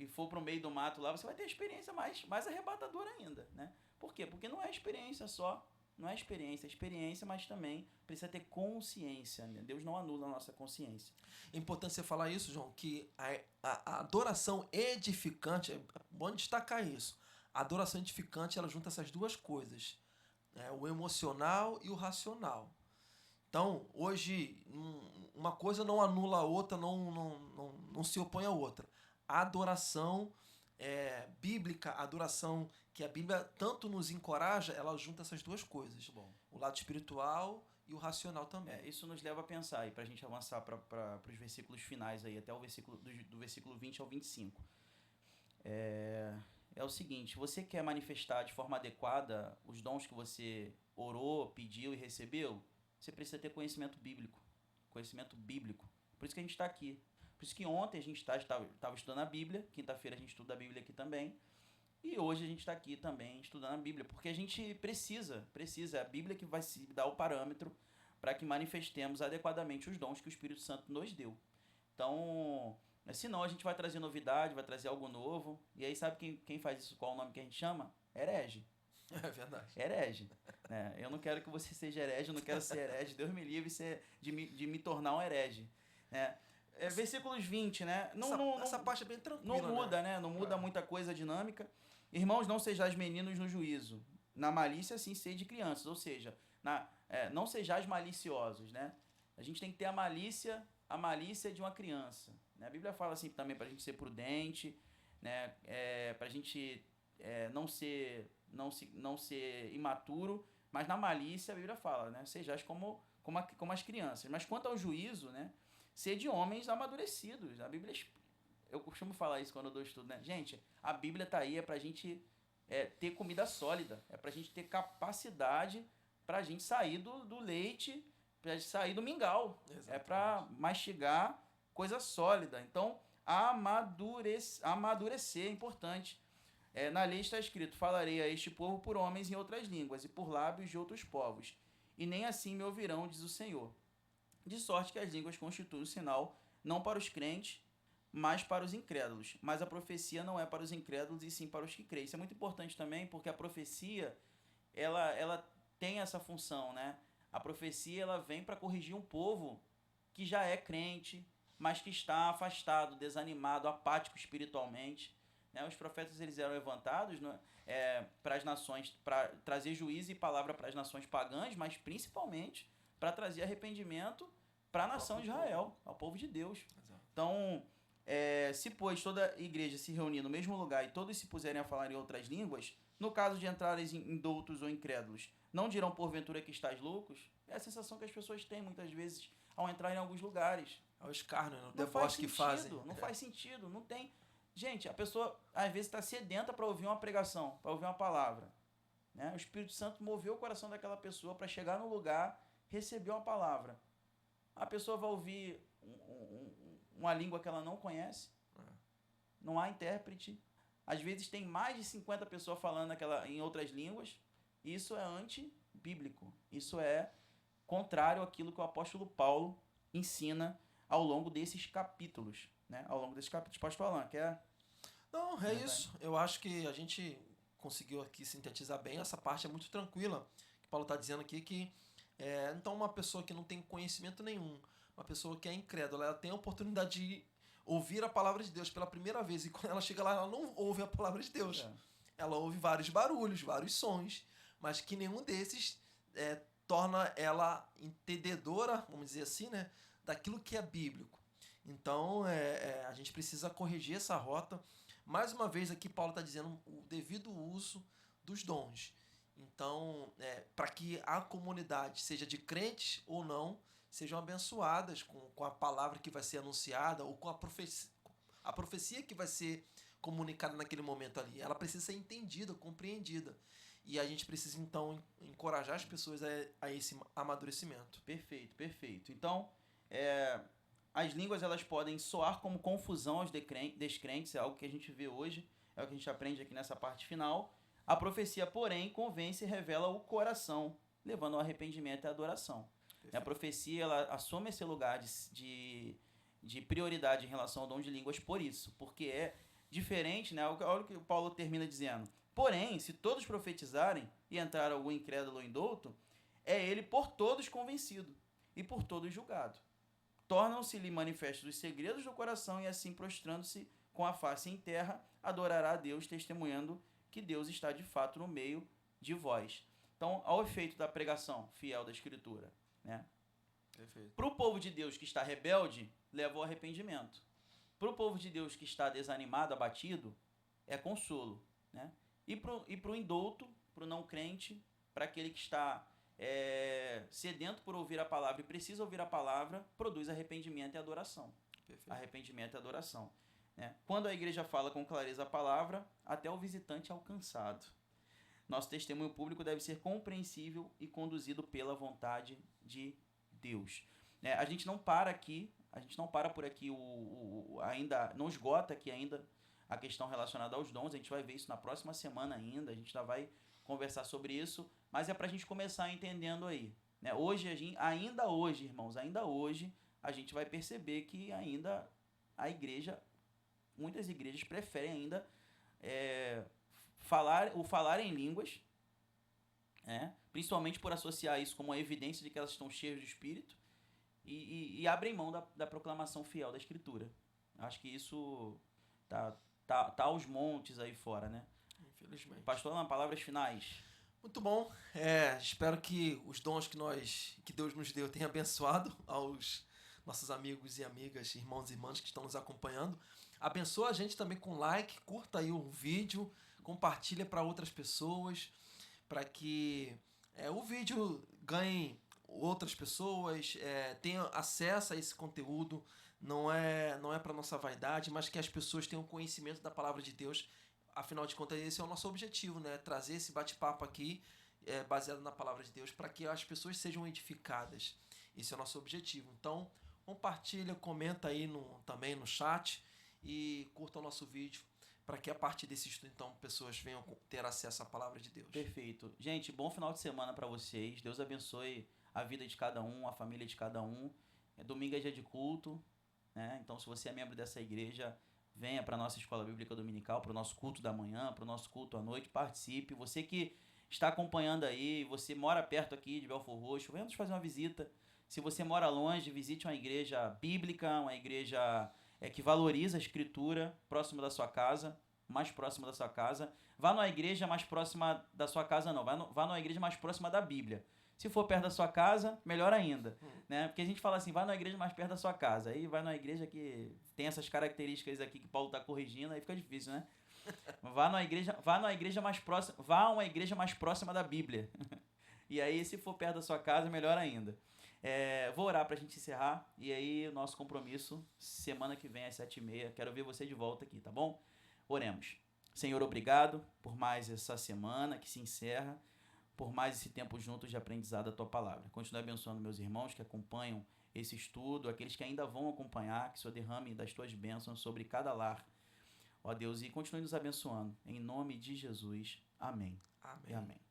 for pro meio do mato lá, você vai ter a experiência mais arrebatadora ainda, né? Por quê? Porque não é experiência só, não é experiência, mas também precisa ter consciência, né? Deus não anula a nossa consciência. É importante você falar isso, João, que a adoração edificante, é bom destacar isso, a adoração edificante, ela junta essas duas coisas, o emocional e o racional. Então, hoje, uma coisa não anula a outra, não se opõe à outra. A adoração bíblica, a adoração que a Bíblia tanto nos encoraja, ela junta essas duas coisas. Bom. O lado espiritual e o racional também. Isso nos leva a pensar, e para a gente avançar para os versículos finais, aí, até o versículo do versículo 20 ao 25. É o seguinte, você quer manifestar de forma adequada os dons que você orou, pediu e recebeu? Você precisa ter conhecimento bíblico. Por isso que a gente está aqui. Por isso que ontem a gente estava estudando a Bíblia, quinta-feira a gente estuda a Bíblia aqui também, e hoje a gente está aqui também estudando a Bíblia, porque a gente precisa, é a Bíblia que vai se dar o parâmetro para que manifestemos adequadamente os dons que o Espírito Santo nos deu. Então, senão a gente vai trazer novidade, vai trazer algo novo, e aí sabe quem faz isso, qual é o nome que a gente chama? Herege. É verdade. Herege. Né? Eu não quero que você seja herege, eu não quero ser herege. Deus me livre de me tornar um herege. Né? Versículos 20, né? Essa parte é bem tranquila. Não muda, né? Não muda muita coisa dinâmica. Irmãos, não sejais meninos no juízo. Na malícia, sim, sede crianças. Ou seja, não sejais maliciosos, né? A gente tem que ter a malícia de uma criança. Né? A Bíblia fala assim também para a gente ser prudente, né? Para a gente não ser imaturo, mas na malícia a Bíblia fala, né? Sejais como as crianças. Mas quanto ao juízo, né? Ser de homens amadurecidos. A Bíblia, eu costumo falar isso quando eu dou estudo, né? Gente, a Bíblia tá aí pra gente ter comida sólida, pra gente ter capacidade pra gente sair do leite, pra gente sair do mingau. Exatamente. Pra mastigar coisa sólida. Então, amadurecer é importante. Na lei está escrito, falarei a este povo por homens em outras línguas e por lábios de outros povos, e nem assim me ouvirão, diz o Senhor. De sorte que as línguas constituem o sinal, não para os crentes, mas para os incrédulos. Mas a profecia não é para os incrédulos, e sim para os que creem. Isso é muito importante também, porque a profecia, ela tem essa função, né? A profecia, ela vem para corrigir um povo que já é crente, mas que está afastado, desanimado, apático espiritualmente. Né? Os profetas, eles eram levantados, né, para as nações, para trazer juízo e palavra para as nações pagãs, mas principalmente para trazer arrependimento para a nação de Israel, ao povo de Deus. Exato. Então, se pois toda igreja se reunir no mesmo lugar e todos se puserem a falar em outras línguas, no caso de entrarem em doutos ou incrédulos, não dirão porventura que estáis loucos? É a sensação que as pessoas têm muitas vezes ao entrar em alguns lugares. É o escárnio, o deboche que fazem. Não faz sentido, não tem. Gente, a pessoa às vezes está sedenta para ouvir uma pregação, para ouvir uma palavra. Né? O Espírito Santo moveu o coração daquela pessoa para chegar no lugar, receber uma palavra. a pessoa vai ouvir uma língua que ela não conhece, não há intérprete. Às vezes tem mais de 50 pessoas falando em outras línguas. Isso é antibíblico. Isso é contrário àquilo que o apóstolo Paulo ensina ao longo desses capítulos. Né? Ao longo desses capítulos. Pastor Alan, quer? Não, é isso. Eu acho que a gente conseguiu aqui sintetizar bem. Essa parte é muito tranquila. Que Paulo está dizendo aqui que então uma pessoa que não tem conhecimento nenhum, uma pessoa que é incrédula, ela tem a oportunidade de ouvir a palavra de Deus pela primeira vez, e quando ela chega lá, ela não ouve a palavra de Deus. Ela ouve vários barulhos, vários sons, mas que nenhum desses torna ela entendedora, vamos dizer assim, né, daquilo que é bíblico. Então, a gente precisa corrigir essa rota. Mais uma vez aqui, Paulo está dizendo o devido uso dos dons. Então, para que a comunidade, seja de crentes ou não, sejam abençoadas com a palavra que vai ser anunciada ou com a profecia que vai ser comunicada naquele momento ali. Ela precisa ser entendida, compreendida. E a gente precisa, então, encorajar as pessoas a esse amadurecimento. Perfeito, perfeito. Então, as línguas elas podem soar como confusão aos descrentes, é algo que a gente vê hoje, é o que a gente aprende aqui nessa parte final. A profecia, porém, convence e revela o coração, levando ao arrependimento e à adoração. Perfeito. A profecia ela assume esse lugar de prioridade em relação ao dom de línguas por isso, porque é diferente, né? Olha o que o Paulo termina dizendo. Porém, se todos profetizarem e entrar algum incrédulo ou indouto, é ele por todos convencido e por todos julgado. Tornam-se-lhe manifestos os segredos do coração e assim, prostrando-se com a face em terra, adorará a Deus, testemunhando que Deus está de fato no meio de vós. Então, ao efeito da pregação fiel da Escritura, né? Para o povo de Deus que está rebelde, leva ao arrependimento. Para o povo de Deus que está desanimado, abatido, é consolo. Né? E para o indouto, para o não crente, para aquele que está sedento por ouvir a palavra e precisa ouvir a palavra, produz arrependimento e adoração. Perfeito. Arrependimento e adoração. Né? Quando a igreja fala com clareza a palavra, até o visitante é alcançado. Nosso testemunho público deve ser compreensível e conduzido pela vontade de Deus. A gente não para aqui, por aqui, ainda não esgota aqui ainda a questão relacionada aos dons. A gente vai ver isso na próxima semana ainda, a gente já vai conversar sobre isso, mas é para a gente começar entendendo aí. Né? Ainda hoje, irmãos, a gente vai perceber que ainda muitas igrejas preferem ainda falar em línguas, principalmente por associar isso como uma evidência de que elas estão cheias de Espírito, e abrem mão da proclamação fiel da Escritura. Acho que isso tá aos montes aí fora, né? Infelizmente. Pastor Alan, palavras finais. Muito bom. Espero que os dons que Deus nos deu tenham abençoado aos nossos amigos e amigas, irmãos e irmãs que estão nos acompanhando. Abençoa a gente também com like, curta aí o vídeo, compartilha para outras pessoas, para que o vídeo ganhe outras pessoas, tenham acesso a esse conteúdo. Não é para nossa vaidade, mas que as pessoas tenham conhecimento da palavra de Deus. Afinal de contas, esse é o nosso objetivo, né? Trazer esse bate-papo aqui baseado na palavra de Deus para que as pessoas sejam edificadas. Esse é o nosso objetivo. Então, compartilha, comenta aí também no chat e curta o nosso vídeo para que a partir desse estudo, então, pessoas venham ter acesso à palavra de Deus. Perfeito. Gente, bom final de semana para vocês. Deus abençoe a vida de cada um, a família de cada um. Domingo é dia de culto, né? Então, se você é membro dessa igreja, venha para a nossa escola bíblica dominical, para o nosso culto da manhã, para o nosso culto à noite, participe. Você que está acompanhando aí, você mora perto aqui de Belfor Roxo, venha nos fazer uma visita. Se você mora longe, visite uma igreja bíblica, uma igreja que valoriza a Escritura, próximo da sua casa, mais próximo da sua casa. Vá numa igreja mais próxima da sua casa, não. Vá numa igreja mais próxima da Bíblia. Se for perto da sua casa, melhor ainda. Né? Porque a gente fala assim, vai numa igreja mais perto da sua casa. Aí vai numa igreja que tem essas características aqui que Paulo está corrigindo, aí fica difícil, né? Vá a uma igreja mais próxima da Bíblia. E aí, se for perto da sua casa, melhor ainda. Vou orar para a gente encerrar. E aí, o nosso compromisso, semana que vem às 7h30. Quero ver você de volta aqui, tá bom? Oremos. Senhor, obrigado por mais essa semana que se encerra. por mais esse tempo juntos de aprendizado da Tua palavra. Continue abençoando meus irmãos que acompanham esse estudo, aqueles que ainda vão acompanhar, que o Senhor derrame das Tuas bênçãos sobre cada lar, ó Deus, e continue nos abençoando. Em nome de Jesus. Amém. Amém. E amém.